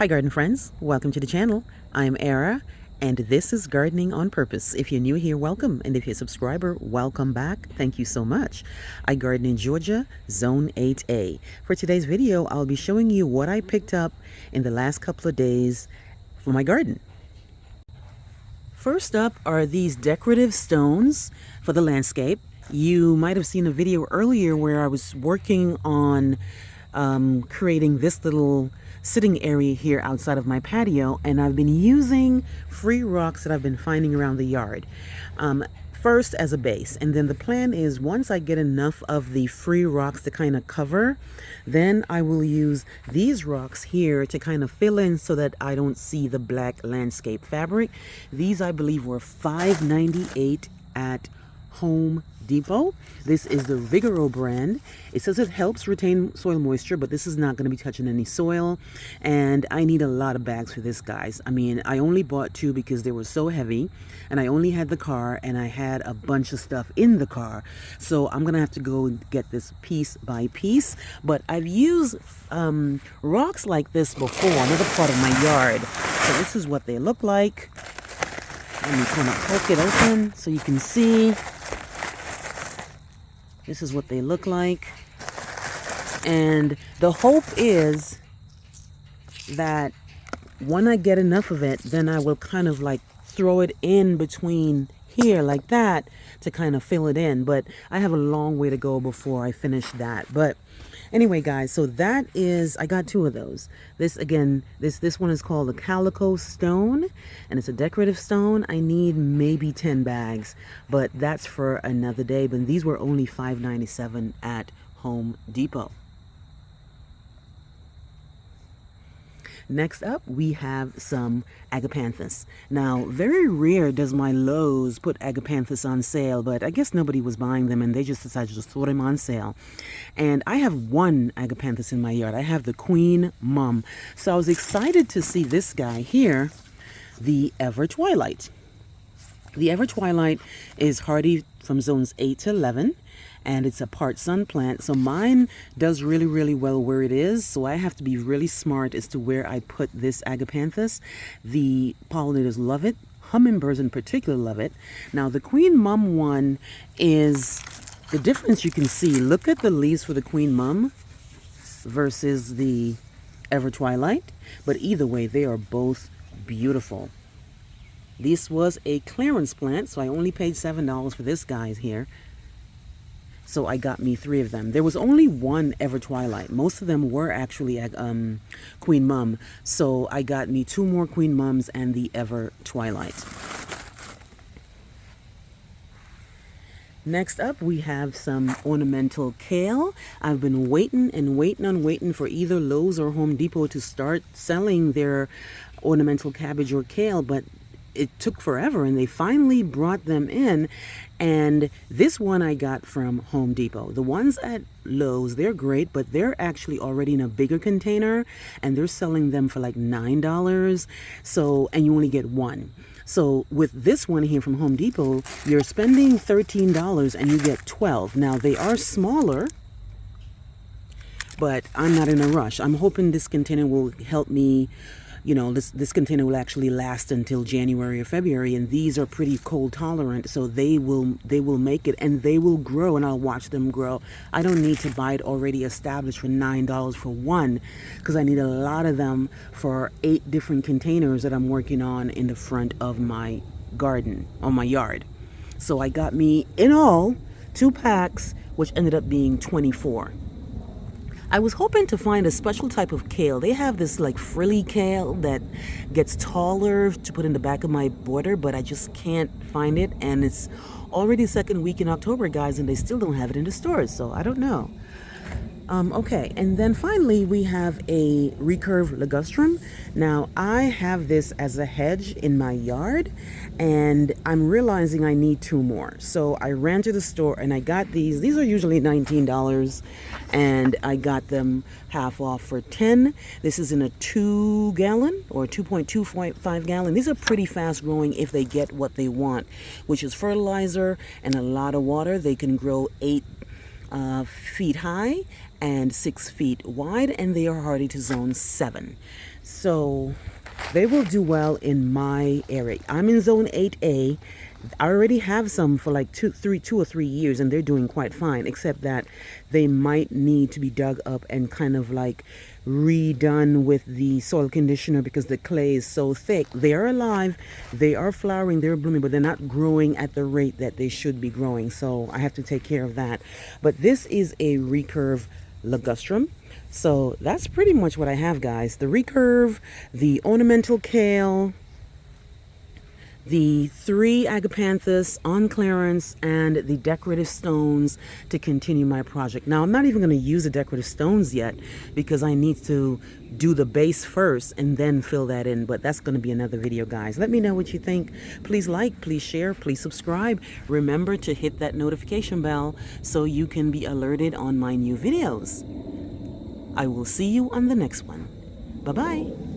Hi garden friends, welcome to the channel. I'm Era and this is Gardening on Purpose. If you're new here, welcome, and if you're a subscriber, welcome back. Thank you so much. I garden in Georgia, Zone 8A. For today's video, I'll be showing you what I picked up in the last couple of days for my garden. First up are these decorative stones for the landscape. You might have seen a video earlier where I was working on creating this little sitting area here outside of my patio, and I've been using free rocks that I've been finding around the yard first as a base, and then the plan is once I get enough of the free rocks to kind of cover, then I will use these rocks here to kind of fill in so that I don't see the black landscape fabric. These I believe were $5.98 at Home Depot. This is the Vigoro brand. It says it helps retain soil moisture, but this is not going to be touching any soil, and I need a lot of bags for this, guys. I mean, I only bought 2 because they were so heavy, and I only had the car and I had a bunch of stuff in the car, so I'm gonna have to go and get this piece by piece. But I've used rocks like this before, another part of my yard. So this is what they look like. Let me kind of poke it open so you can see. This is what they look like. And the hope is that when I get enough of it, then I will kind of like throw it in between here like that to kind of fill it in. But I have a long way to go before I finish that. But anyway, guys, so that is, I got 2 of those. This again, this one is called the Calico Stone, and it's a decorative stone. I need maybe 10 bags, but that's for another day. But these were only $5.97 at Home Depot. Next up, we have some Agapanthus. Now, very rare does my Lowe's put Agapanthus on sale, but I guess nobody was buying them and they just decided to just throw them on sale. And I have 1 Agapanthus in my yard. I have the Queen Mum. So I was excited to see this guy here, the Ever Twilight. The Ever Twilight is hardy from zones 8 to 11. And it's a part sun plant, so mine does really well where it is, so I have to be really smart as to where I put this Agapanthus. The pollinators love it. Hummingbirds in particular love it. Now the Queen Mum one is the difference you can see. Look at the leaves for the Queen Mum versus the Ever Twilight, but either way they are both beautiful. This was a clearance plant, so I only paid $7 for this guy here. So I got me 3 of them. There was only 1 Ever Twilight. Most of them were actually Queen Mum. So I got me 2 more Queen Mums and the Ever Twilight. Next up, we have some Ornamental Kale. I've been waiting for either Lowe's or Home Depot to start selling their ornamental cabbage or kale, but it took forever, and they finally brought them in. And this one I got from Home Depot. The ones at Lowe's, they're great, but they're actually already in a bigger container, and they're selling them for like $9. So, and you only get 1. So with this one here from Home Depot, you're spending $13 and you get 12. Now they are smaller, but I'm not in a rush. I'm hoping this container will help me. You know, this container will actually last until January or February, and these are pretty cold tolerant, so they will make it, and they will grow, and I'll watch them grow. I don't need to buy it already established for $9 for 1, because I need a lot of them for 8 different containers that I'm working on in the front of my garden, on my yard. So I got me, in all, 2 packs, which ended up being 24. I was hoping to find a special type of kale. They have this like frilly kale that gets taller to put in the back of my border, but I just can't find it. And it's already 2nd week in October, guys, and they still don't have it in the stores, so I don't know. Okay, and then finally we have a recurve ligustrum. Now I have this as a hedge in my yard, and I'm realizing I need 2 more. So I ran to the store and I got these. These are usually $19, and I got them half off for 10. This is in a 2-gallon or 2.25 gallon. These are pretty fast growing if they get what they want, which is fertilizer and a lot of water. They can grow 8 feet high and 6 feet wide, and they are hardy to zone 7. So they will do well in my area. I'm in zone 8A. I already have some for like 2 or 3 years, and they're doing quite fine, except that they might need to be dug up and kind of like redone with the soil conditioner because the clay is so thick. They are alive, they are flowering, they're blooming, but they're not growing at the rate that they should be growing. So I have to take care of that. But this is a recurve ligustrum. So that's pretty much what I have, guys. The recurve, the ornamental kale, the 3 Agapanthus on clearance, and the decorative stones to continue my project. Now, I'm not even going to use the decorative stones yet because I need to do the base first and then fill that in. But that's going to be another video, guys. Let me know what you think. Please like, please share, please subscribe. Remember to hit that notification bell so you can be alerted on my new videos. I will see you on the next one. Bye-bye.